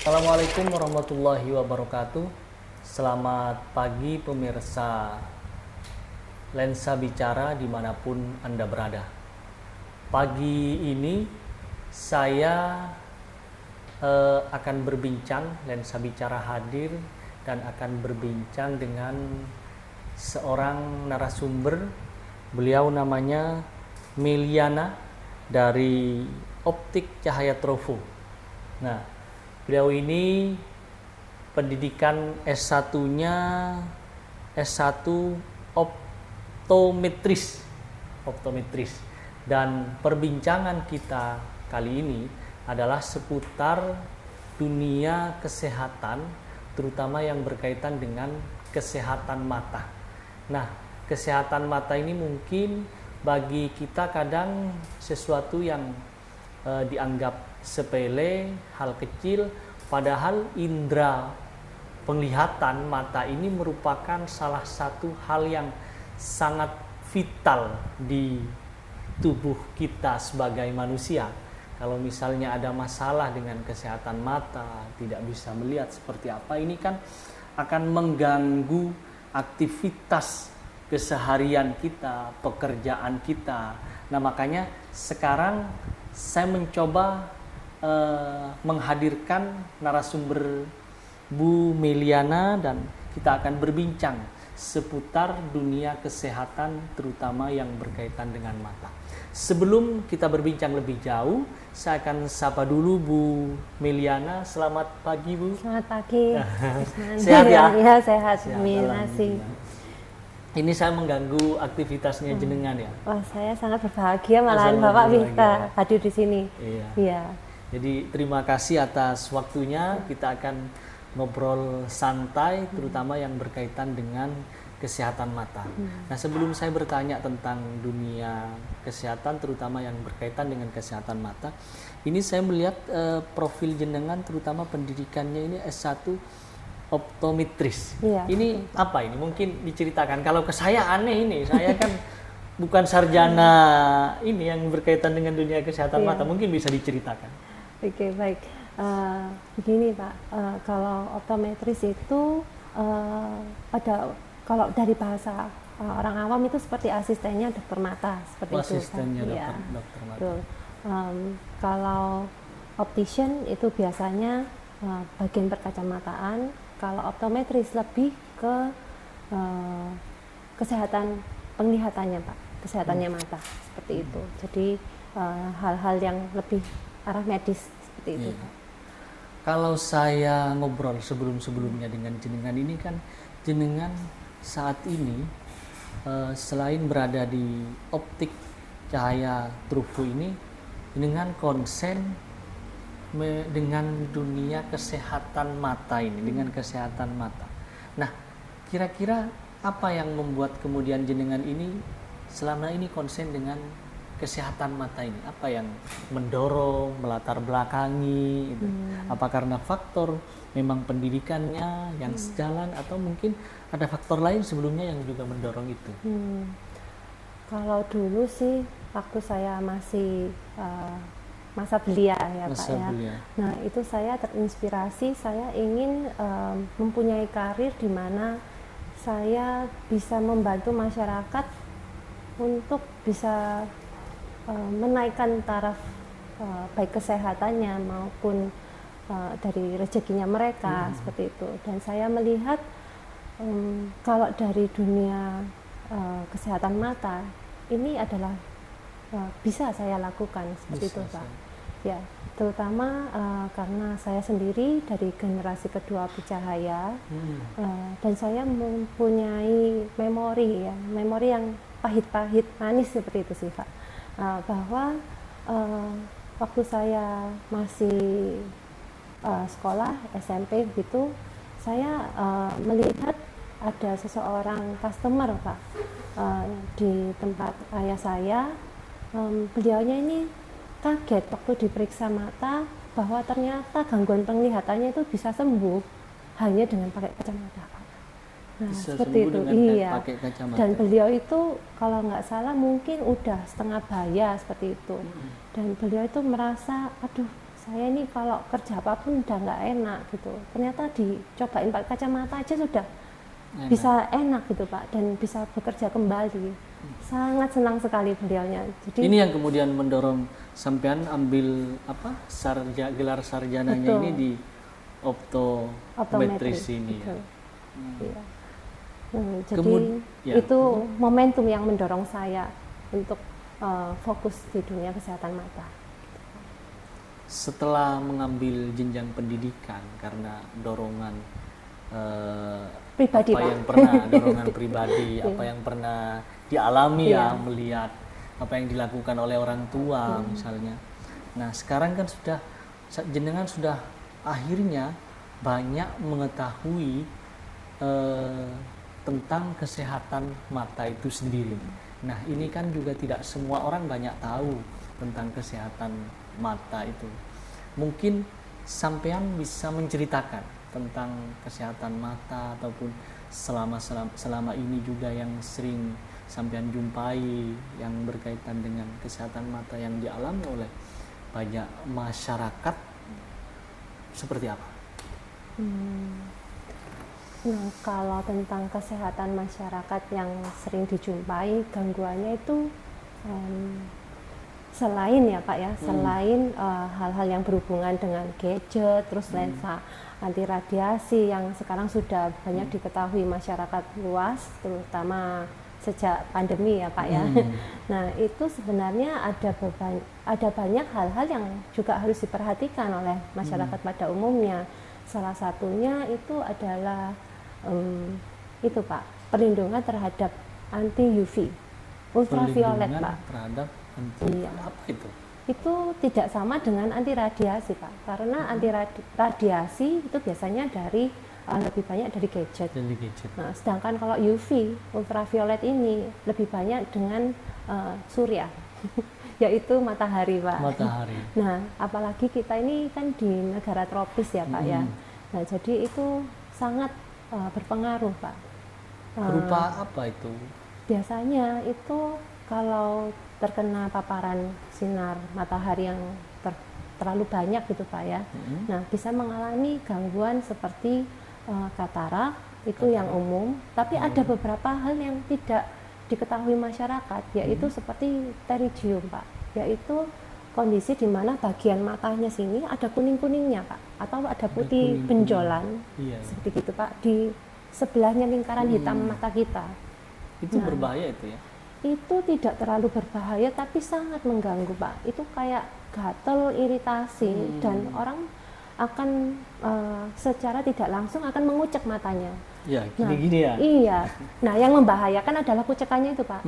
Assalamualaikum warahmatullahi wabarakatuh. Selamat pagi pemirsa Lensa Bicara dimanapun Anda berada. Pagi ini saya akan berbincang, Lensa Bicara hadir dan akan berbincang dengan seorang narasumber. Beliau namanya Meliana dari Optik Cahaya Trofo. Nah, beliau ini pendidikan S1-nya S1 optometris. Dan perbincangan kita kali ini adalah seputar dunia kesehatan, terutama yang berkaitan dengan kesehatan mata. Nah, kesehatan mata ini mungkin bagi kita kadang sesuatu yang dianggap sepele, hal kecil, padahal indera penglihatan mata ini merupakan salah satu hal yang sangat vital di tubuh kita sebagai manusia. Kalau misalnya ada masalah dengan kesehatan mata, tidak bisa melihat seperti apa, ini kan akan mengganggu aktivitas keseharian kita, pekerjaan kita. Nah, makanya sekarang saya mencoba menghadirkan narasumber Bu Meliana dan kita akan berbincang seputar dunia kesehatan terutama yang berkaitan dengan mata. Sebelum kita berbincang lebih jauh, saya akan sapa dulu Bu Meliana. Selamat pagi, Bu. Selamat pagi. Sehat ya? Ya, sehat. Ini saya mengganggu aktivitasnya jenengan ya? Wah, saya sangat berbahagia malahan Bapak bisa hadir di sini. Iya. Jadi terima kasih atas waktunya. Kita akan ngobrol santai, terutama yang berkaitan dengan kesehatan mata. Nah, sebelum saya bertanya tentang dunia kesehatan, terutama yang berkaitan dengan kesehatan mata, ini saya melihat profil jenengan, terutama pendidikannya ini S1 optometris. Iya. Ini apa ini? Mungkin diceritakan. Kalau ke saya aneh ini, saya kan bukan sarjana ini yang berkaitan dengan dunia kesehatan mata. Mungkin bisa diceritakan. Oke, baik. Begini Pak, kalau optometris itu ada, kalau dari bahasa orang awam itu seperti asistennya dokter mata, seperti itu. Asistennya dokter mata. Kalau optician itu biasanya bagian perkacamataan. Kalau optometris lebih ke kesehatan penglihatannya Pak, kesehatannya mata, seperti itu. Jadi hal-hal yang lebih arah medis seperti itu Pak. Kalau saya ngobrol sebelum-sebelumnya dengan jenengan ini kan, jenengan saat ini selain berada di Optik Cahaya Trofo ini, jenengan konsen dengan dunia kesehatan mata ini, dengan kesehatan mata. Nah, kira-kira apa yang membuat kemudian jenengan ini selama ini konsen dengan kesehatan mata ini? Apa yang mendorong, melatar belakangi gitu? Apa karena faktor memang pendidikannya yang sejalan, atau mungkin ada faktor lain sebelumnya yang juga mendorong itu? Kalau dulu sih waktu saya masih masa belia ya Pak ya. Nah, itu saya terinspirasi, saya ingin mempunyai karir di mana saya bisa membantu masyarakat untuk bisa menaikkan taraf baik kesehatannya maupun dari rezekinya mereka, seperti itu. Dan saya melihat kalau dari dunia kesehatan mata ini adalah bisa saya lakukan seperti itu Pak. Ya, terutama karena saya sendiri dari generasi kedua bercahaya, dan saya mempunyai memori yang pahit-pahit manis seperti itu sih Pak. Bahwa waktu saya masih sekolah SMP gitu, saya melihat ada seseorang customer Pak di tempat ayah saya. Beliaunya ini kaget waktu diperiksa mata bahwa ternyata gangguan penglihatannya itu bisa sembuh hanya dengan pakai kacamata. Nah, bisa seperti itu. Iya. Dan beliau itu kalau nggak salah mungkin udah setengah baya seperti itu. Dan beliau itu merasa, aduh, saya ini kalau kerja apapun udah nggak enak gitu. Ternyata dicobain pakai kacamata aja sudah bisa enak gitu Pak, dan bisa bekerja kembali. Sangat senang sekali beliaunya. Jadi ini yang kemudian mendorong sampean ambil gelar sarjananya betul, ini di optometris ini ya. Iya. Jadi itu momentum yang mendorong saya untuk fokus di dunia kesehatan mata. Setelah mengambil jenjang pendidikan karena dorongan pribadi, apa yang pernah dorongan pribadi, apa yang pernah dialami ya, melihat apa yang dilakukan oleh orang tua misalnya. Nah sekarang kan jenengan sudah akhirnya banyak mengetahui tentang kesehatan mata itu sendiri. Nah ini kan juga tidak semua orang banyak tahu tentang kesehatan mata itu. Mungkin sampean bisa menceritakan tentang kesehatan mata ataupun selama ini juga yang sering sampean jumpai yang berkaitan dengan kesehatan mata yang dialami oleh banyak masyarakat seperti apa? Nah, kalau tentang kesehatan masyarakat yang sering dijumpai gangguannya itu selain ya Pak ya, selain hal-hal yang berhubungan dengan gadget, terus lensa anti radiasi yang sekarang sudah banyak diketahui masyarakat luas, terutama sejak pandemi ya Pak ya. Nah itu sebenarnya ada banyak hal-hal yang juga harus diperhatikan oleh masyarakat pada umumnya. Salah satunya itu adalah itu Pak, perlindungan terhadap anti UV, ultraviolet Pak. Terhadap apa itu? Itu tidak sama dengan anti radiasi Pak, karena anti radiasi itu biasanya lebih banyak dari gadget. Nah, sedangkan kalau UV, ultraviolet ini lebih banyak dengan surya, yaitu matahari Pak. Matahari. Nah, apalagi kita ini kan di negara tropis ya Pak ya. Nah, jadi itu sangat berpengaruh Pak. Berupa apa itu? Biasanya itu kalau terkena paparan sinar matahari yang terlalu banyak gitu Pak ya. Nah, bisa mengalami gangguan seperti katarak, itu yang umum, tapi ada beberapa hal yang tidak diketahui masyarakat, yaitu seperti pterygium Pak, yaitu kondisi di mana bagian matanya sini ada kuning-kuningnya Pak, atau ada putih benjolan, seperti itu Pak, di sebelahnya lingkaran hitam mata kita. Itu berbahaya itu ya? Itu tidak terlalu berbahaya, tapi sangat mengganggu Pak. Itu kayak gatel, iritasi, dan orang akan secara tidak langsung akan mengucek matanya. Ya, gini-gini ya? Iya. Nah, yang membahayakan adalah kucekannya itu Pak.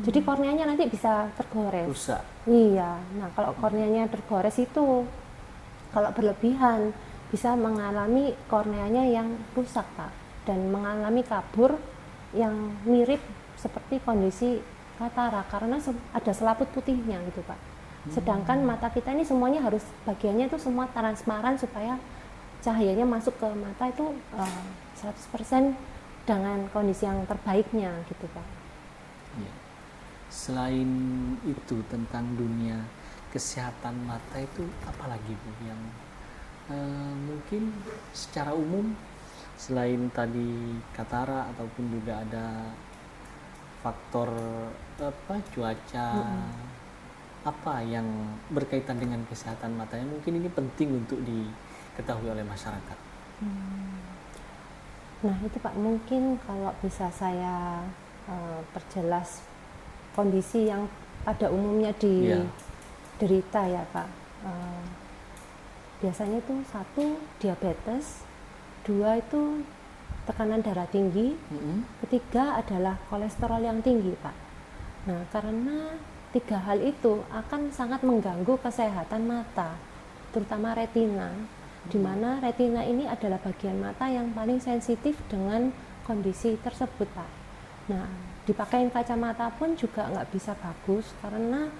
Jadi korneanya nanti bisa tergores. Rusak. Iya. Nah, kalau korneanya tergores itu, kalau berlebihan, bisa mengalami korneanya yang rusak Pak. Dan mengalami kabur yang mirip seperti kondisi katarak, karena ada selaput putihnya gitu Pak. Sedangkan mata kita ini semuanya harus bagiannya itu semua transparan supaya cahayanya masuk ke mata itu 100% dengan kondisi yang terbaiknya gitu Pak. Ya. Selain itu tentang dunia kesehatan mata itu apalagi Bu yang mungkin secara umum selain tadi katarak ataupun juga ada faktor cuaca apa yang berkaitan dengan kesehatan matanya mungkin ini penting untuk diketahui oleh masyarakat. Nah itu Pak, mungkin kalau bisa saya perjelas kondisi yang pada umumnya diderita ya Pak. Biasanya itu 1 diabetes, 2 itu tekanan darah tinggi, 3 adalah kolesterol yang tinggi Pak. Nah karena 3 hal itu akan sangat mengganggu kesehatan mata, terutama retina, di mana retina ini adalah bagian mata yang paling sensitif dengan kondisi tersebut Pak. Nah dipakein kacamata pun juga nggak bisa bagus karena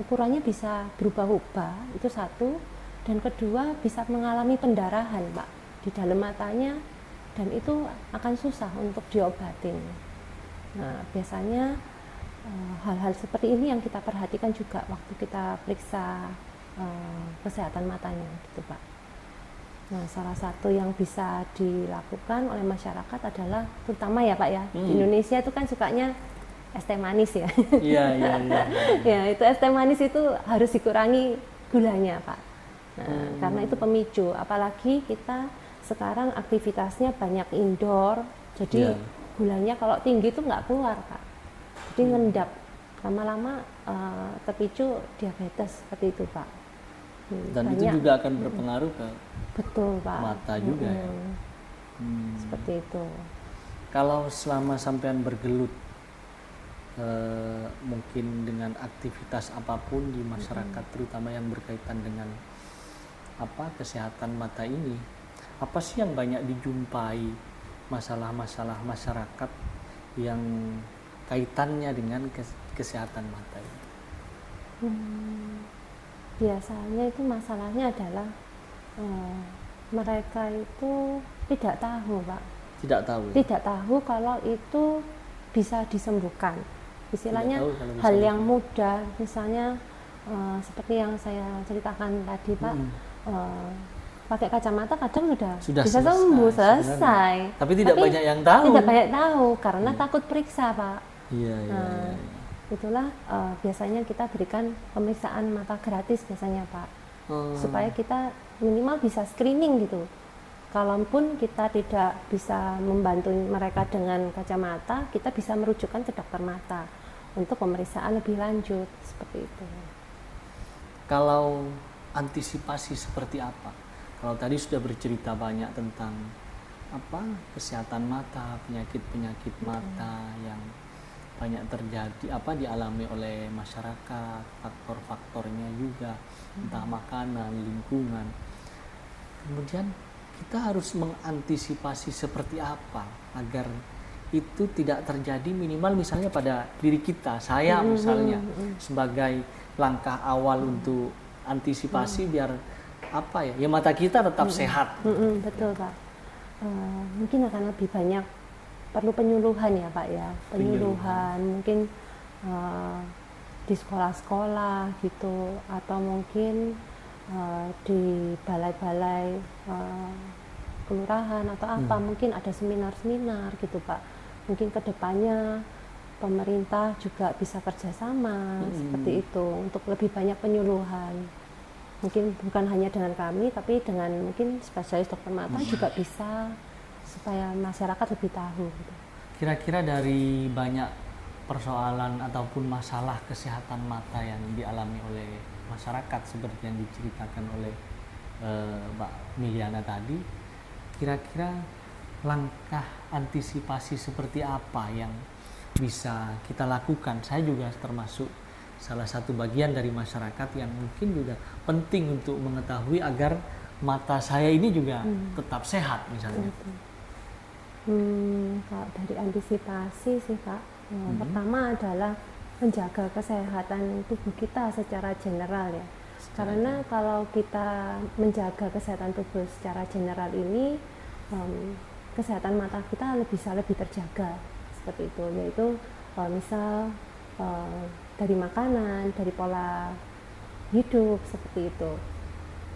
ukurannya bisa berubah-ubah, itu 1, dan kedua bisa mengalami pendarahan Pak di dalam matanya, dan itu akan susah untuk diobatin. Nah biasanya hal-hal seperti ini yang kita perhatikan juga waktu kita periksa kesehatan matanya gitu Pak. Nah, salah satu yang bisa dilakukan oleh masyarakat adalah, terutama ya Pak ya, di Indonesia itu kan sukanya es teh manis ya. Iya. Ya, itu es teh manis itu harus dikurangi gulanya Pak. Nah, karena itu pemicu, apalagi kita sekarang aktivitasnya banyak indoor, jadi gulanya kalau tinggi itu nggak keluar Pak. Jadi ngendap, lama-lama terpicu diabetes seperti itu Pak. Dan banyak, itu juga akan berpengaruh ke betul Pak. mata juga ya. Seperti itu. Kalau selama sampean bergelut mungkin dengan aktivitas apapun di masyarakat, terutama yang berkaitan dengan kesehatan mata ini, apa sih yang banyak dijumpai masalah-masalah masyarakat yang kaitannya dengan kesehatan mata ini? Biasanya itu masalahnya adalah mereka itu tidak tahu Pak. Tidak tahu. Tidak tahu kalau itu bisa disembuhkan. Istilahnya hal yang mudah, misalnya seperti yang saya ceritakan tadi Pak, pakai kacamata kadang sudah bisa sembuh, selesai. Tapi tidak banyak yang tahu. Tidak banyak tahu karena takut periksa Pak. Iya. Itulah biasanya kita berikan pemeriksaan mata gratis biasanya Pak, supaya kita minimal bisa screening gitu. Kalaupun kita tidak bisa membantu mereka dengan kacamata, kita bisa merujukkan ke dokter mata untuk pemeriksaan lebih lanjut seperti itu. Kalau antisipasi seperti apa? Kalau tadi sudah bercerita banyak tentang kesehatan mata, penyakit-penyakit mata yang banyak terjadi, dialami oleh masyarakat, faktor-faktornya juga, entah makanan, lingkungan. Kemudian kita harus mengantisipasi seperti apa agar itu tidak terjadi, minimal misalnya pada diri kita, saya misalnya sebagai langkah awal untuk antisipasi biar mata kita tetap sehat. Betul Pak. Mungkin akan lebih banyak perlu penyuluhan ya Pak ya, penyuluhan mungkin di sekolah-sekolah gitu, atau mungkin di balai-balai kelurahan atau mungkin ada seminar-seminar gitu Pak. Mungkin kedepannya pemerintah juga bisa kerjasama seperti itu untuk lebih banyak penyuluhan. Mungkin bukan hanya dengan kami, tapi dengan mungkin spesialis dokter mata juga bisa, supaya masyarakat lebih tahu gitu. Kira-kira dari banyak persoalan ataupun masalah kesehatan mata yang dialami oleh masyarakat seperti yang diceritakan oleh Mbak Miliana tadi, kira-kira langkah antisipasi seperti apa yang bisa kita lakukan? Saya juga termasuk salah satu bagian dari masyarakat yang mungkin juga penting untuk mengetahui agar mata saya ini juga tetap sehat misalnya. Kalau dari antisipasi sih Pak, pertama adalah menjaga kesehatan tubuh kita secara general ya. Karena kalau kita menjaga kesehatan tubuh secara general ini, kesehatan mata kita bisa lebih terjaga seperti itu. Yaitu misal dari makanan, dari pola hidup seperti itu.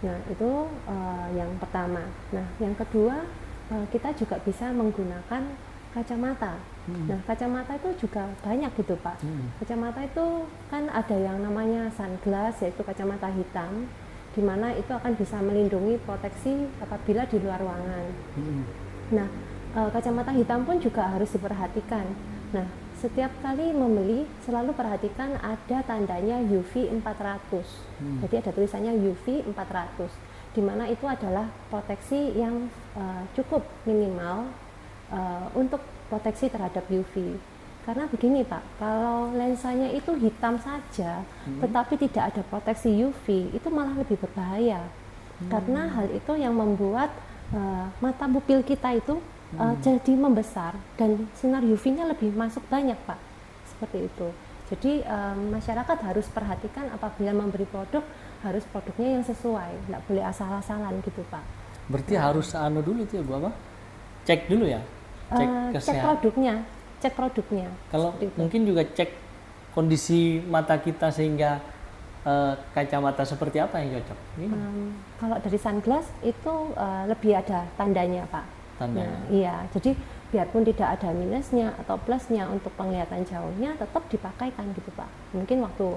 Nah itu yang pertama. Nah yang kedua, kita juga bisa menggunakan kacamata. Nah kacamata itu juga banyak gitu Pak. Kacamata itu kan ada yang namanya sunglass, yaitu kacamata hitam, di mana itu akan bisa melindungi proteksi apabila di luar ruangan. Nah kacamata hitam pun juga harus diperhatikan. Nah setiap kali membeli selalu perhatikan ada tandanya UV 400. Jadi ada tulisannya UV 400, di mana itu adalah proteksi yang cukup minimal untuk proteksi terhadap UV. Karena begini Pak, kalau lensanya itu hitam saja tetapi tidak ada proteksi UV, itu malah lebih berbahaya. Karena hal itu yang membuat mata pupil kita itu jadi membesar dan sinar UV-nya lebih masuk banyak Pak, seperti itu. Jadi masyarakat harus perhatikan apabila memberi produk, harus produknya yang sesuai, nggak boleh asal-asalan gitu Pak. Berarti harus dulu itu ya Bu, cek dulu ya, cek produknya. Kalau mungkin juga cek kondisi mata kita sehingga kacamata seperti apa yang cocok? Ini Kalau dari sunglass itu lebih ada tandanya Pak. tandanya. Nah, iya, jadi biarpun tidak ada minusnya atau plusnya untuk penglihatan jauhnya tetap dipakaikan gitu Pak. Mungkin waktu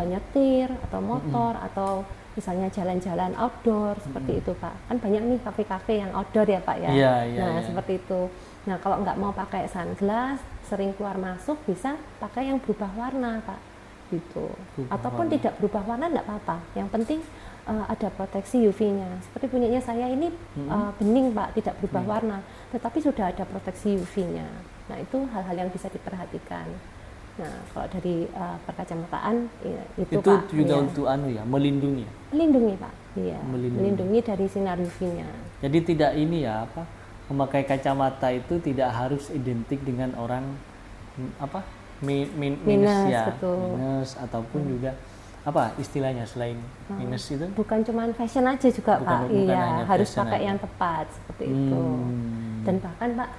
nyetir atau motor atau misalnya jalan-jalan outdoor seperti itu Pak. Kan banyak nih kafe-kafe yang outdoor ya Pak ya. Iya, Nah iya. seperti itu. Nah kalau nggak mau pakai sunglass, sering keluar masuk bisa pakai yang berubah warna Pak. Gitu. Berubah Ataupun warna. tidak berubah warna nggak apa-apa. Yang penting ada proteksi UV-nya. Seperti punyanya saya ini bening Pak, tidak berubah warna, tetapi sudah ada proteksi UV-nya. Nah itu hal-hal yang bisa diperhatikan. Nah kalau dari perkacamataan itu Pak, juga iya. untuk melindungi. Melindungi Pak, iya. Melindungi. Melindungi dari sinar UV-nya. Jadi tidak ini ya apa, memakai kacamata itu tidak harus identik dengan orang minus Minus, ya, betul. minus ataupun juga apa istilahnya selain minus itu? Bukan cuma fashion aja juga Bukan- Pak, bukan iya hanya harus fashion pakai aja. yang tepat seperti itu. Dan bahkan Pak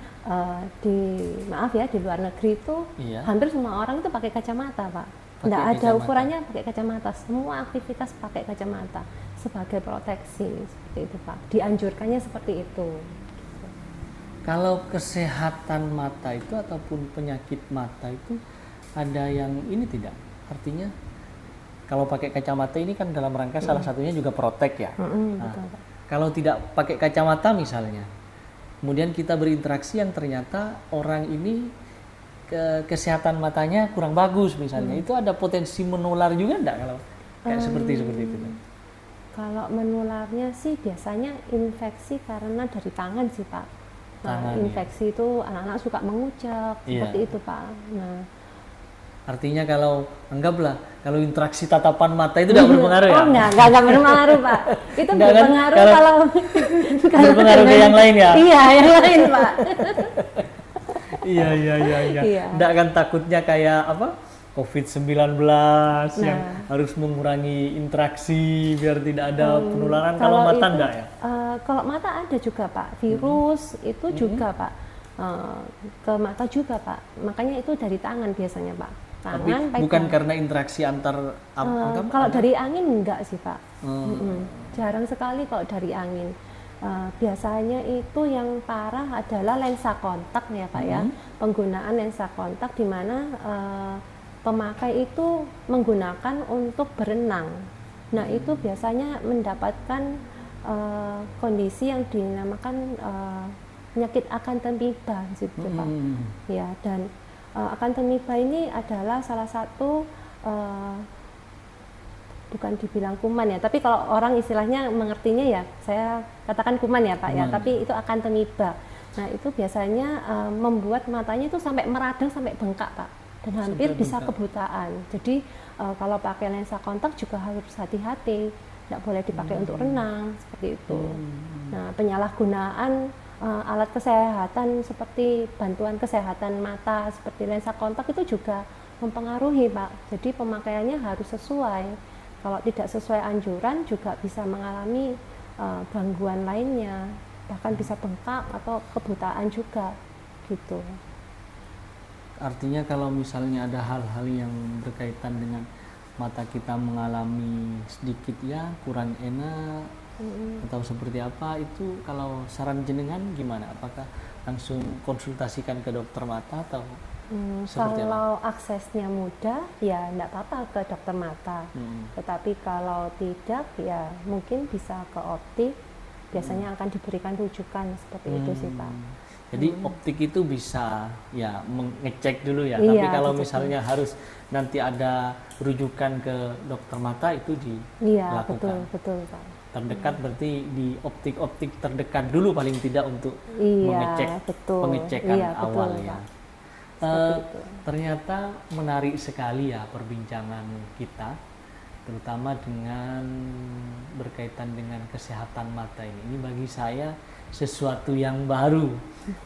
maaf ya di luar negeri itu Iya. hampir semua orang itu pakai kacamata Pak. Pakai Nggak ada kacamata. ukurannya pakai kacamata, semua aktivitas pakai kacamata sebagai proteksi seperti itu Pak. Dianjurkannya seperti itu. Kalau kesehatan mata itu ataupun penyakit mata itu ada yang ini tidak? Artinya kalau pakai kacamata ini kan dalam rangka salah satunya juga protek ya. Nah, Betul Pak. kalau tidak pakai kacamata misalnya, kemudian kita berinteraksi yang ternyata orang ini kesehatan matanya kurang bagus misalnya, itu ada potensi menular juga enggak kalau kayak seperti itu? Kalau menularnya sih biasanya infeksi karena dari tangan sih Pak. Tangan, Infeksi itu anak-anak suka mengucap Iya. seperti itu Pak. Nah, Artinya kalau anggaplah kalau interaksi tatapan mata itu tidak berpengaruh ya? oh enggak berpengaruh Pak. Itu Enggak kan? berpengaruh Kalau- kalau berpengaruh ke yang lain ya? Iya, yang lain Pak. Iya. Iya. Enggak kan takutnya kayak apa? COVID-19 yang harus mengurangi interaksi biar tidak ada penularan. Kalau mata itu, enggak ya? Kalau mata ada juga Pak, virus itu juga Pak. Ke mata juga Pak. Makanya itu dari tangan biasanya Pak. Tapi Tangan bukan pegang. karena interaksi antar Kalau dari angin enggak sih Pak. Jarang sekali kalau dari angin. Biasanya itu yang parah adalah lensa kontak ya Pak ya. Penggunaan lensa kontak di mana pemakai itu menggunakan untuk berenang. Nah itu biasanya mendapatkan kondisi yang dinamakan penyakit akantempiba gitu Pak. Ya, dan akantempiba ini adalah salah satu bukan dibilang kuman ya, tapi kalau orang istilahnya mengertinya ya saya katakan kuman ya Pak ya, tapi itu akantempiba. Nah itu biasanya membuat matanya itu sampai meradang sampai bengkak Pak, dan hampir bisa kebutaan. Jadi kalau pakai lensa kontak juga harus hati-hati, tidak boleh dipakai untuk renang seperti itu. Nah penyalahgunaan alat kesehatan seperti bantuan kesehatan mata seperti lensa kontak itu juga mempengaruhi Pak. Jadi pemakaiannya harus sesuai. Kalau tidak sesuai anjuran juga bisa mengalami gangguan lainnya, bahkan bisa bengkak atau kebutaan juga gitu. Artinya kalau misalnya ada hal-hal yang berkaitan dengan mata kita mengalami sedikit ya kurang enak atau seperti apa, itu kalau saran jenengan gimana? Apakah langsung konsultasikan ke dokter mata atau seperti Kalau aksesnya mudah ya enggak apa-apa ke dokter mata. Tetapi kalau tidak ya mungkin bisa ke optik. Biasanya akan diberikan rujukan seperti itu sih Pak. Jadi optik itu bisa ya mengecek dulu ya. Iya, Tapi kalau betul. misalnya harus nanti ada rujukan ke dokter mata itu Iya, dilakukan. betul Pak. Terdekat berarti di optik-optik terdekat dulu paling tidak untuk mengecek Iya, betul. pengecekan Iya, betul, awal ya. Pak. Seperti itu. Ternyata menarik sekali ya perbincangan kita, terutama dengan berkaitan dengan kesehatan mata ini. Ini bagi saya sesuatu yang baru.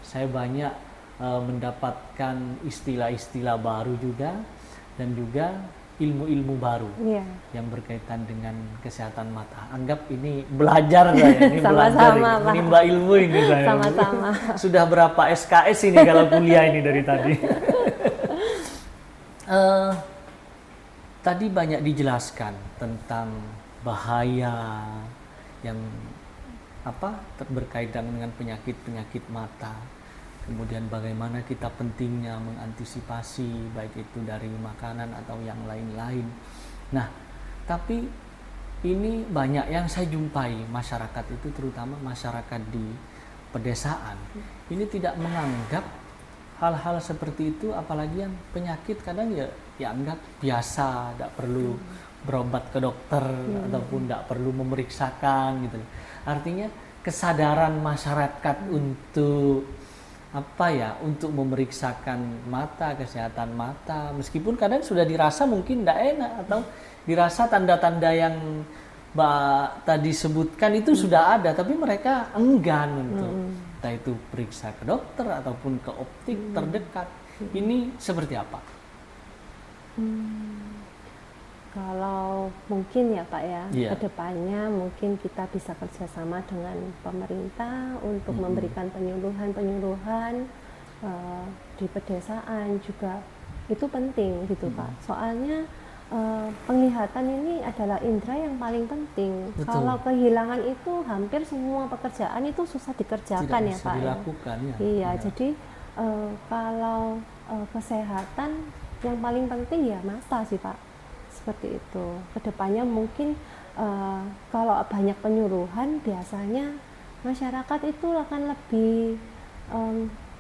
Saya banyak mendapatkan istilah-istilah baru juga dan juga ilmu-ilmu baru Iya. yang berkaitan dengan kesehatan mata. Anggap ini belajar saya, ini belajar Sama-sama, ini, Pak. menimba ilmu ini saya. Sama-sama. Sudah berapa SKS ini kalau kuliah ini dari tadi. tadi banyak dijelaskan tentang bahaya yang berkaitan dengan penyakit-penyakit mata. Kemudian bagaimana kita pentingnya mengantisipasi baik itu dari makanan atau yang lain-lain. Nah, tapi ini banyak yang saya jumpai masyarakat itu, terutama masyarakat di pedesaan. Ini tidak menganggap hal-hal seperti itu, apalagi yang penyakit kadang ya anggap biasa, tidak perlu berobat ke dokter ataupun tidak perlu memeriksakan gitu. Artinya kesadaran masyarakat untuk untuk memeriksakan mata, kesehatan mata, meskipun kadang sudah dirasa mungkin tidak enak atau dirasa tanda-tanda yang Mbak tadi sebutkan itu sudah ada, tapi mereka enggan untuk entah itu periksa ke dokter ataupun ke optik terdekat. Ini seperti apa? Kalau mungkin ya Pak ya, Iya. kedepannya mungkin kita bisa kerjasama dengan pemerintah untuk memberikan penyuluhan-penyuluhan di pedesaan juga, itu penting gitu Pak. Soalnya penglihatan ini adalah indera yang paling penting. Betul. Kalau kehilangan itu hampir semua pekerjaan itu susah dikerjakan Tidak ya bisa Pak dilakukan, ya. Iya, jadi kalau kesehatan yang paling penting ya mata sih Pak. Seperti itu. Kedepannya mungkin kalau banyak penyuluhan, biasanya masyarakat itu akan lebih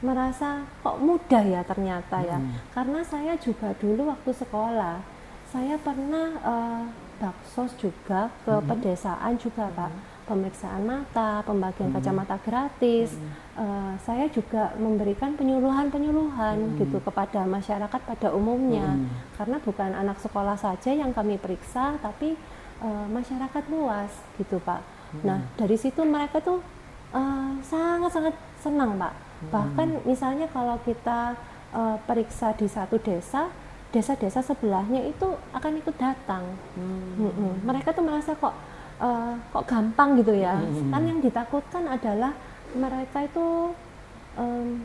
merasa kok mudah ya ternyata ya. Karena saya juga dulu waktu sekolah, saya pernah baksos juga ke pedesaan juga Pak. Pemeriksaan mata, pembagian kacamata gratis. Saya juga memberikan penyuluhan-penyuluhan gitu kepada masyarakat pada umumnya. Karena bukan anak sekolah saja yang kami periksa, tapi masyarakat luas gitu Pak. Nah, dari situ mereka tuh sangat-sangat senang Pak. Bahkan misalnya kalau kita periksa di satu desa, desa-desa sebelahnya itu akan ikut datang. Mereka tuh merasa kok gampang gitu ya. Kan yang ditakutkan adalah mereka itu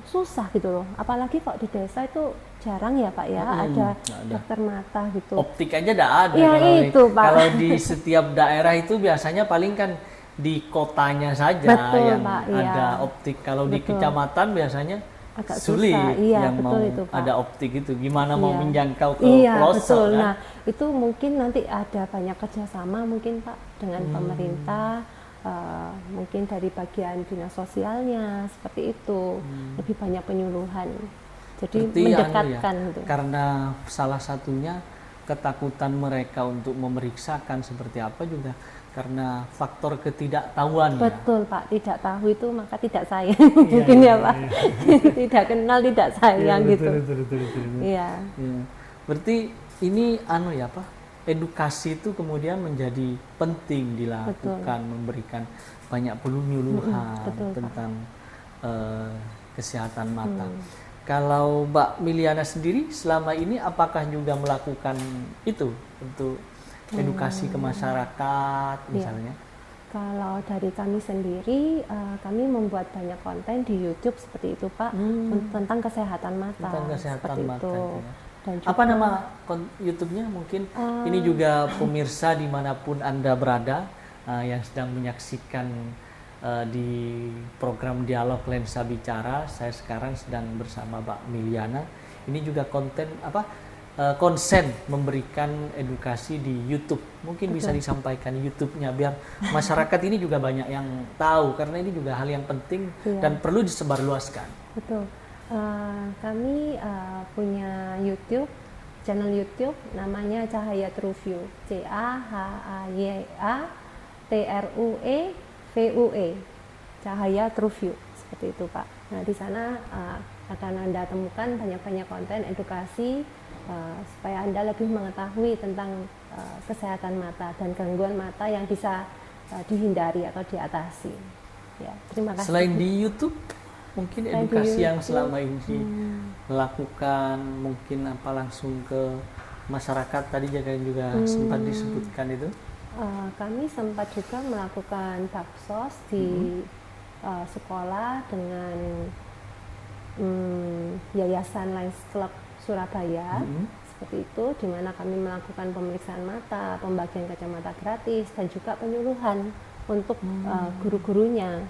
susah gitu loh. Apalagi kok di desa itu jarang ya Pak ya, ada dokter mata gitu. Optik aja tidak ada. Ya, itu, Pak. Kalau di setiap daerah itu biasanya paling kan di kotanya saja. Betul, yang Pak, iya. ada optik. Kalau di Betul. kecamatan biasanya Agak sulit susah. Iya, yang betul mau itu, Pak. ada optik itu. Gimana mau Iya. menjangkau ke Iya, pelosok betul. kan? Nah, itu mungkin nanti ada banyak kerjasama mungkin Pak dengan pemerintah, mungkin dari bagian dinas sosialnya seperti itu, lebih banyak penyuluhan. Jadi Berarti mendekatkan gitu. Karena salah satunya ketakutan mereka untuk memeriksakan seperti apa juga karena faktor ketidaktahuan ya. Betul Pak, tidak tahu itu maka tidak sayang mungkin ya Pak. Tidak kenal tidak sayang gitu. Betul. Iya. Ya. Berarti ini edukasi itu kemudian menjadi penting dilakukan, memberikan banyak penyuluhan betul, Pak. tentang kesehatan mata. Kalau Mbak Miliana sendiri selama ini apakah juga melakukan itu untuk edukasi ke masyarakat misalnya? Kalau dari kami sendiri, kami membuat banyak konten di YouTube seperti itu Pak, tentang kesehatan mata. Tentang kesehatan seperti mata itu. itu ya. Dan Apa nama YouTube-nya mungkin? Ini juga pemirsa dimanapun Anda berada yang sedang menyaksikan di program Dialog Lensa Bicara. Saya sekarang sedang bersama Mbak Miliana. Ini juga konsen memberikan edukasi di YouTube. Mungkin bisa disampaikan YouTube-nya biar masyarakat ini juga banyak yang tahu karena ini juga hal yang penting dan perlu disebarluaskan. Betul. Kami punya YouTube, channel YouTube namanya Cahaya Truview, CAHYA-TRUEVUE, Cahaya Truview, seperti itu Pak. Nah di sana akan Anda temukan banyak-banyak konten edukasi supaya Anda lebih mengetahui tentang kesehatan mata dan gangguan mata yang bisa dihindari atau diatasi. Ya, terima kasih. Selain di YouTube, mungkin edukasi yang selama ini melakukan mungkin langsung ke masyarakat tadi juga sempat disebutkan itu. Kami sempat juga melakukan baksos di sekolah dengan Yayasan Lions Club Surabaya seperti itu, di mana kami melakukan pemeriksaan mata, pembagian kacamata gratis, dan juga penyuluhan untuk guru-gurunya.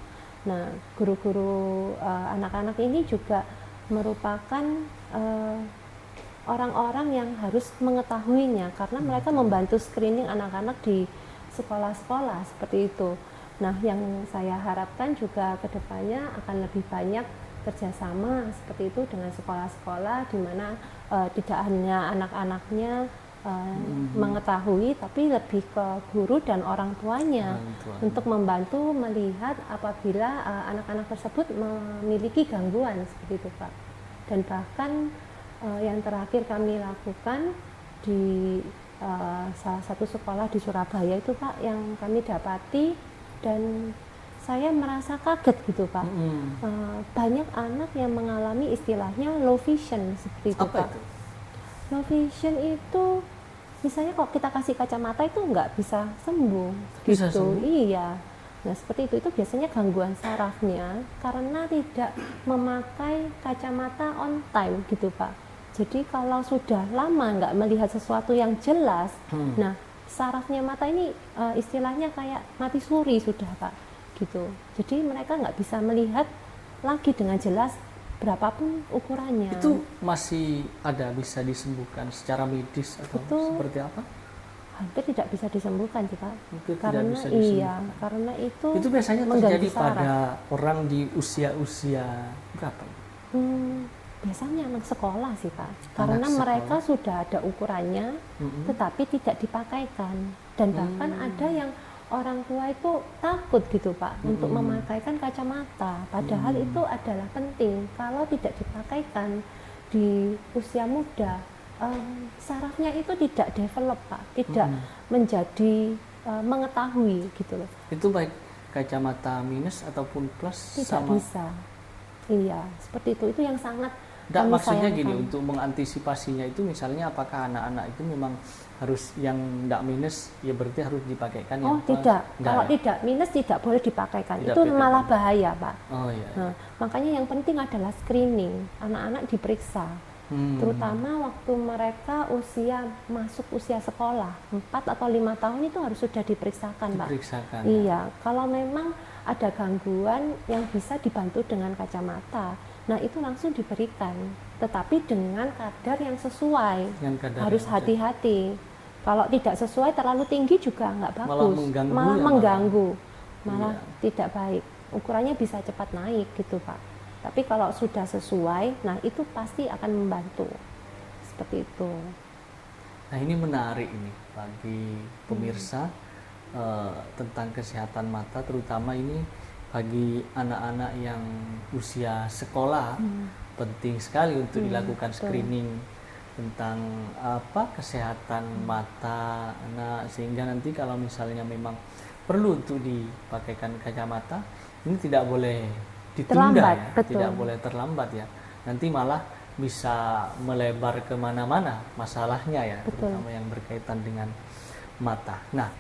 Nah, guru-guru anak-anak ini juga merupakan orang-orang yang harus mengetahuinya, karena mereka membantu screening anak-anak di sekolah-sekolah seperti itu. Nah, yang saya harapkan juga kedepannya akan lebih banyak kerjasama seperti itu dengan sekolah-sekolah, di mana tidak hanya anak-anaknya mengetahui, tapi lebih ke guru dan orang tuanya untuk membantu melihat apabila anak-anak tersebut memiliki gangguan seperti itu, Pak. Dan bahkan yang terakhir kami lakukan di salah satu sekolah di Surabaya itu, Pak, yang kami dapati dan saya merasa kaget gitu, Pak. Banyak anak yang mengalami istilahnya low vision seperti itu. Apa Pak. Itu? Low vision itu misalnya kalau kita kasih kacamata itu nggak bisa sembuh Bisa gitu. sembuh? Iya. Nah, seperti itu biasanya gangguan sarafnya karena tidak memakai kacamata on time gitu, Pak. Jadi kalau sudah lama nggak melihat sesuatu yang jelas, nah sarafnya mata ini istilahnya kayak mati suri sudah, Pak, gitu. Jadi mereka nggak bisa melihat lagi dengan jelas berapapun ukurannya. Itu masih ada bisa disembuhkan secara medis atau Itu seperti apa? Hampir tidak bisa disembuhkan sih, Pak. Hampir Karena tidak bisa disembuhkan. iya, karena itu biasanya mengganggu terjadi saraf. pada orang di usia berapa? Biasanya anak sekolah sih, Pak, Anak karena sekolah. mereka sudah ada ukurannya, tetapi tidak dipakaikan, dan bahkan ada yang orang tua itu takut gitu, Pak, untuk memakaikan kacamata, padahal itu adalah penting. Kalau tidak dipakaikan di usia muda, sarafnya itu tidak develop, Pak, tidak menjadi mengetahui gitu loh. Itu baik kacamata minus ataupun plus Tidak sama? bisa. Iya, seperti itu. Itu yang sangat Nggak, kami maksudnya sayangkan. gini, untuk mengantisipasinya itu misalnya apakah anak-anak itu memang harus yang nggak minus, ya berarti harus dipakaikan Oh, yang plus? tidak. Nggak Kalau ya? tidak minus tidak boleh dipakaikan. Tidak Itu dipakaikan. malah bahaya, Pak. Oh iya. Nah, makanya yang penting adalah screening. Anak-anak diperiksa. Terutama waktu mereka masuk usia sekolah, 4 atau 5 tahun itu harus sudah diperiksakan, Pak. Diperiksakan. Iya, kalau memang ada gangguan yang bisa dibantu dengan kacamata, nah itu langsung diberikan, tetapi dengan kadar yang sesuai. Dengan kadar Harus yang hati-hati. Kalau tidak sesuai terlalu tinggi juga nggak Malah bagus, mengganggu malah ya, mengganggu, malah Iya. tidak baik. Ukurannya bisa cepat naik gitu, Pak. Tapi kalau sudah sesuai, nah itu pasti akan membantu. Seperti itu. Nah, ini menarik ini bagi pemirsa tentang kesehatan mata, terutama ini bagi anak-anak yang usia sekolah. Penting sekali untuk dilakukan screening tentang apa kesehatan mata anak, sehingga nanti kalau misalnya memang perlu untuk dipakaikan kacamata, ini tidak boleh ditunda, Terlambat, ya, betul. tidak boleh terlambat ya. Nanti malah bisa melebar kemana-mana masalahnya ya, Betul. terutama yang berkaitan dengan mata. Nah,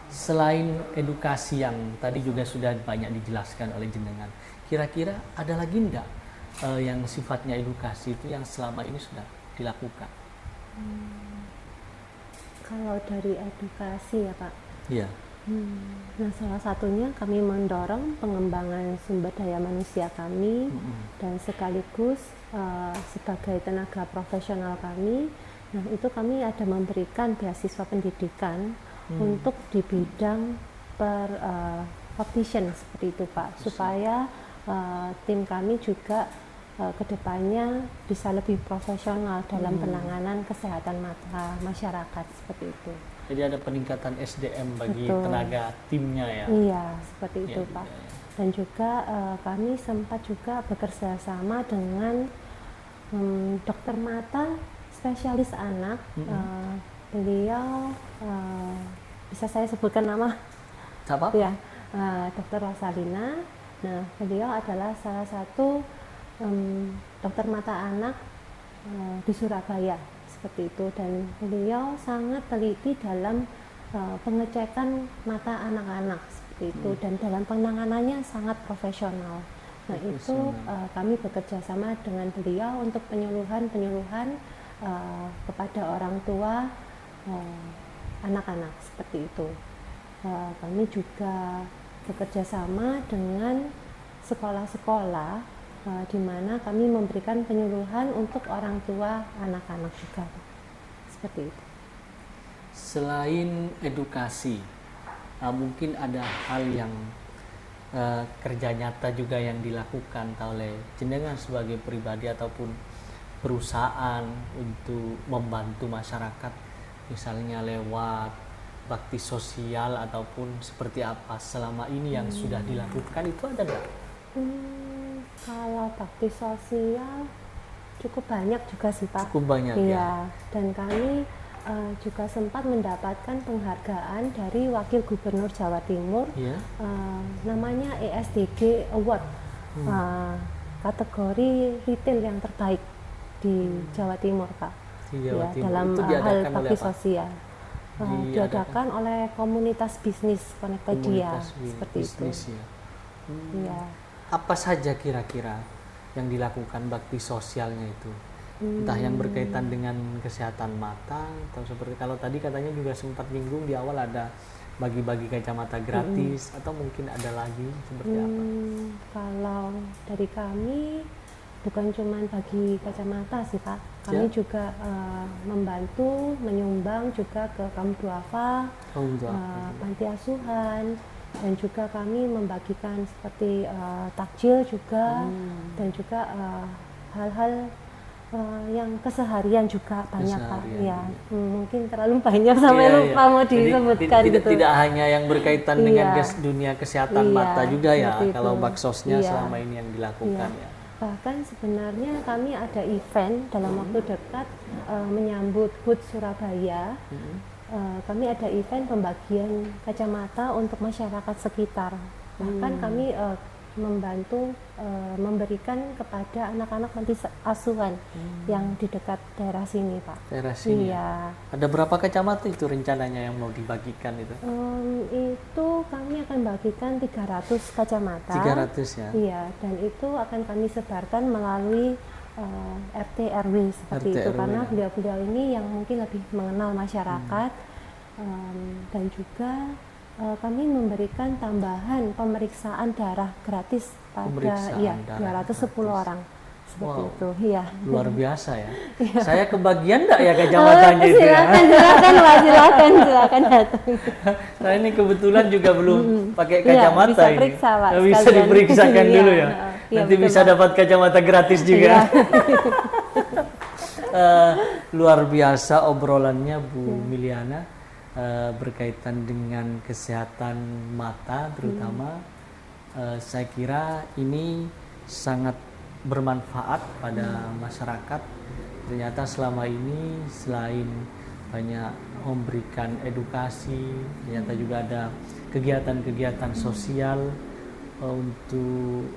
selain edukasi yang tadi juga sudah banyak dijelaskan oleh jenengan, kira-kira ada lagi enggak yang sifatnya edukasi itu yang selama ini sudah dilakukan? Kalau dari edukasi ya, Pak. Iya. Nah, salah satunya kami mendorong pengembangan sumber daya manusia kami dan sekaligus sebagai tenaga profesional kami. Nah, itu kami ada memberikan beasiswa pendidikan untuk di bidang optician seperti itu, Pak, supaya tim kami juga kedepannya bisa lebih profesional dalam penanganan kesehatan mata masyarakat seperti itu. Jadi ada peningkatan SDM bagi Betul. tenaga timnya ya. Iya, seperti itu, Iya, Pak. iya, iya. Dan juga kami sempat juga bekerja sama dengan dokter mata spesialis anak. Beliau bisa saya sebutkan nama? Siapa? Ya, Dokter Rosalina. Nah, beliau adalah salah satu dokter mata anak di Surabaya seperti itu, dan beliau sangat teliti dalam pengecekan mata anak-anak seperti itu, dan dalam penanganannya sangat profesional. Nah, itu kami bekerja sama dengan beliau untuk penyuluhan kepada orang tua anak-anak seperti itu. Kami juga bekerja sama dengan sekolah-sekolah di mana kami memberikan penyuluhan untuk orang tua anak-anak juga, seperti itu. Selain edukasi, mungkin ada hal yang kerja nyata juga yang dilakukan oleh jenengan sebagai pribadi ataupun perusahaan untuk membantu masyarakat, misalnya lewat bakti sosial ataupun seperti apa selama ini yang sudah dilakukan, itu ada nggak? Kalau bakti sosial cukup banyak juga sih Pak. Cukup banyak ya. Dan kami juga sempat mendapatkan penghargaan dari Wakil Gubernur Jawa Timur, namanya ESDG Award, kategori retail yang terbaik di Jawa Timur Pak. Timur. Dalam hal bakti sosial. Diadakan oleh komunitas bisnis Connectedia, seperti bisnis, itu. Ya. Apa saja kira-kira yang dilakukan bakti sosialnya itu? Entah yang berkaitan dengan kesehatan mata atau seperti kalau tadi katanya juga sempat nyinggung di awal ada bagi-bagi kacamata gratis atau mungkin ada lagi seperti apa? Kalau dari kami bukan cuma bagi kacamata sih Pak, kami juga membantu menyumbang juga ke kaum duafa, panti asuhan, dan juga kami membagikan seperti takjil juga dan juga hal-hal yang keseharian juga banyak Pak. Ya, mungkin terlalu banyak sampai lupa mau disebutkan. Jadi, tidak hanya yang berkaitan dengan dunia kesehatan mata juga ya, kalau baksosnya selama ini yang dilakukan ya. Bahkan sebenarnya kami ada event dalam waktu dekat menyambut HUT Surabaya. Kami ada event pembagian kacamata untuk masyarakat sekitar. Bahkan kami membantu memberikan kepada anak-anak panti asuhan yang di dekat daerah sini Pak. Daerah sini. Iya. Ada berapa kacamata itu rencananya yang mau dibagikan itu? Itu kami akan bagikan 300 kacamata. 300 ya? Iya, dan itu akan kami sebarkan melalui RT RW seperti itu, karena beliau-beliau ini yang mungkin lebih mengenal masyarakat. Dan juga kami memberikan tambahan pemeriksaan darah gratis pada 210 orang seperti itu. Iya. Luar biasa ya. Saya kebagian enggak ya kacamatanya itu ya? Silakan datang. Saya ini kebetulan juga belum pakai kacamata bisa ini. Periksa, Pak, bisa diperiksakan dulu ya. Nanti bisa dapat kacamata gratis juga. Luar biasa obrolannya Bu Miliana. Berkaitan dengan kesehatan mata terutama, saya kira ini sangat bermanfaat pada masyarakat. Ternyata selama ini selain banyak memberikan edukasi, ternyata juga ada kegiatan-kegiatan sosial untuk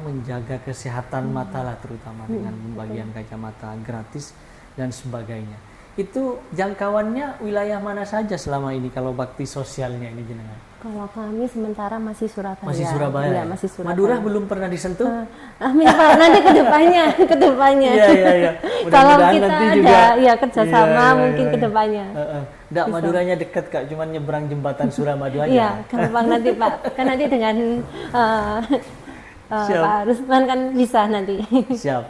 menjaga kesehatan mata lah, terutama dengan pembagian kacamata gratis dan sebagainya. Itu jangkauannya wilayah mana saja selama ini kalau bakti sosialnya ini jenengan? Kalau kami sementara masih Surabaya. Masih Surabaya. Ya, masih Surabaya. Madura belum pernah disentuh? Amin Pak, nanti kedepannya. Iya. Kalau kita nanti ada juga, kerjasama mungkin kedepannya. Maduranya dekat Kak, cuman nyebrang jembatan Suramadu aja. Iya, gampang nanti Pak. Kan nanti dengan Pak Rusman kan bisa nanti. Siap.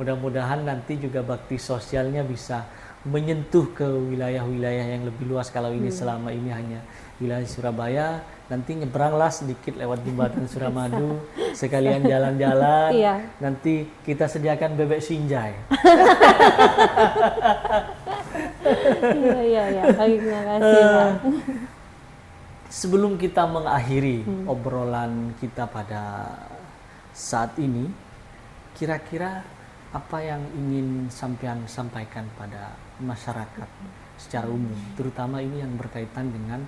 Mudah-mudahan nanti juga bakti sosialnya bisa menyentuh ke wilayah-wilayah yang lebih luas. Kalau ini selama ini hanya wilayah Surabaya, nanti nyebranglah sedikit lewat jembatan Suramadu, sekalian jalan-jalan. Nanti kita sediakan bebek sinjai. Iya. Terima kasih Pak. Sebelum kita mengakhiri obrolan kita pada saat ini, kira-kira apa yang ingin sampean sampaikan pada masyarakat secara umum, terutama ini yang berkaitan dengan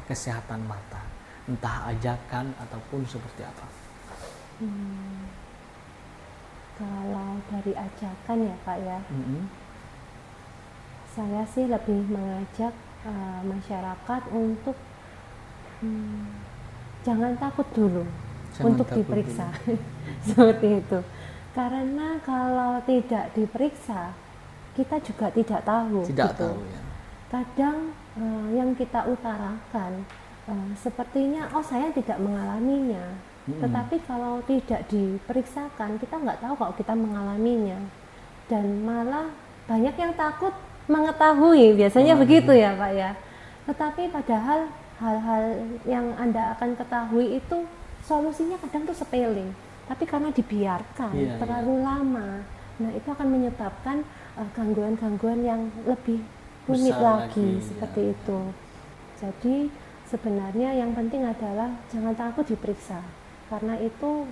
kesehatan mata, entah ajakan ataupun seperti apa? Kalau dari ajakan ya Pak ya, saya sih lebih mengajak masyarakat untuk jangan takut dulu untuk diperiksa. Seperti itu. Karena kalau tidak diperiksa, kita juga tidak tahu. Tidak gitu. tahu ya. Kadang yang kita utarakan sepertinya saya tidak mengalaminya. Tetapi kalau tidak diperiksakan, kita nggak tahu kalau kita mengalaminya. Dan malah banyak yang takut mengetahui, biasanya begitu ya Pak ya. Tetapi padahal hal-hal yang Anda akan ketahui itu solusinya kadang tuh sepele. Tapi karena dibiarkan terlalu lama, nah itu akan menyebabkan gangguan-gangguan yang lebih rumit lagi seperti itu. Jadi sebenarnya yang penting adalah jangan takut diperiksa, karena itu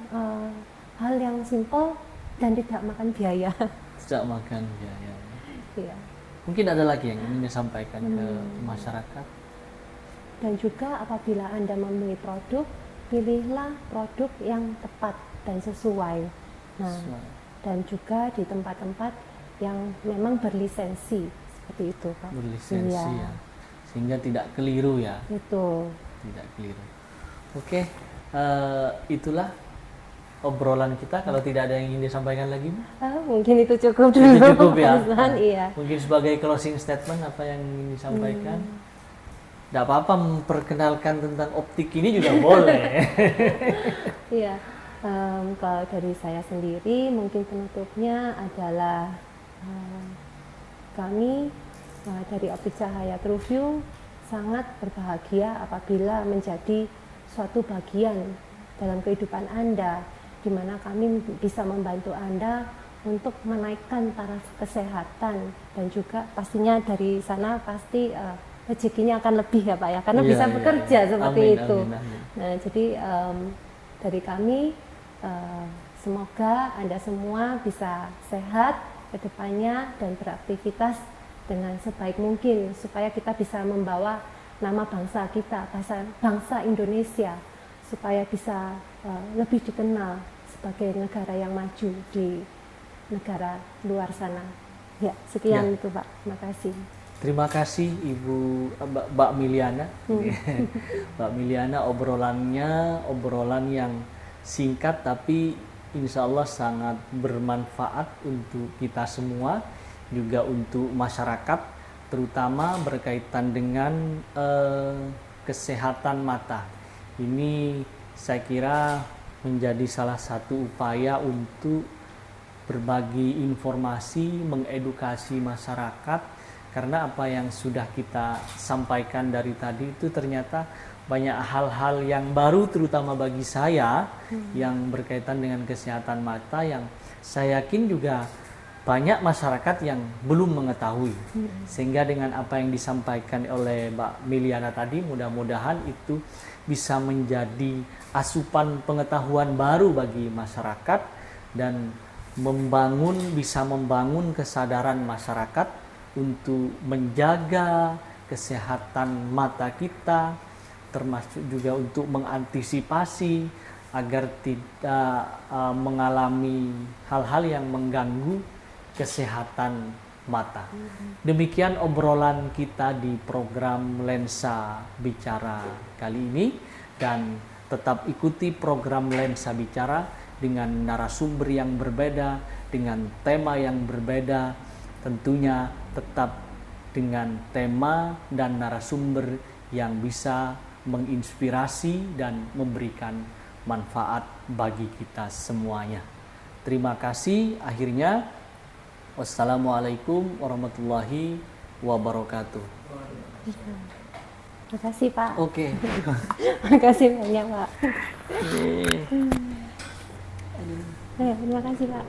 hal yang simpel dan tidak makan biaya. Tidak makan biaya. Iya. Mungkin ada lagi yang ingin disampaikan ke masyarakat. Dan juga apabila Anda membeli produk, pilihlah produk yang tepat dan sesuai. Nah, dan juga di tempat-tempat yang memang berlisensi seperti itu, Pak. Berlisensi ya. Sehingga tidak keliru ya. Itu. Tidak keliru. Oke, itulah obrolan kita. Kalau tidak ada yang ingin disampaikan lagi, mungkin itu cukup dulu. Itu cukup ya. Iya. Mungkin sebagai closing statement apa yang ingin disampaikan? Tidak apa-apa memperkenalkan tentang optik ini juga boleh. Iya. Kalau dari saya sendiri, mungkin penutupnya adalah kami dari Optik Cahaya TruView sangat berbahagia apabila menjadi suatu bagian dalam kehidupan Anda, di mana kami bisa membantu Anda untuk menaikkan taraf kesehatan, dan juga pastinya dari sana pasti rezekinya akan lebih ya Pak ya, karena bisa bekerja seperti itu. Amin. Nah, jadi dari kami semoga Anda semua bisa sehat ke depannya dan beraktivitas dengan sebaik mungkin, supaya kita bisa membawa nama bangsa kita, bangsa Indonesia, supaya bisa lebih dikenal sebagai negara yang maju di negara luar sana. Ya, sekian itu Pak. Terima kasih. Terima kasih Ibu Mbak Miliana. Mbak Miliana, obrolan yang singkat tapi insya Allah sangat bermanfaat untuk kita semua, juga untuk masyarakat, terutama berkaitan dengan kesehatan mata. Ini saya kira menjadi salah satu upaya untuk berbagi informasi, mengedukasi masyarakat, karena apa yang sudah kita sampaikan dari tadi itu ternyata banyak hal-hal yang baru, terutama bagi saya yang berkaitan dengan kesehatan mata, yang saya yakin juga banyak masyarakat yang belum mengetahui. Sehingga dengan apa yang disampaikan oleh Mbak Miliana tadi, mudah-mudahan itu bisa menjadi asupan pengetahuan baru bagi masyarakat dan bisa membangun kesadaran masyarakat untuk menjaga kesehatan mata kita, termasuk juga untuk mengantisipasi agar tidak mengalami hal-hal yang mengganggu kesehatan mata. Demikian obrolan kita di program Lensa Bicara kali ini, dan tetap ikuti program Lensa Bicara dengan narasumber yang berbeda, dengan tema yang berbeda, tentunya tetap dengan tema dan narasumber yang bisa menginspirasi dan memberikan manfaat bagi kita semuanya. Terima kasih. Akhirnya, wassalamualaikum warahmatullahi wabarakatuh. Terima kasih Pak. Oke. Terima kasih banyak Pak. Terima kasih Pak.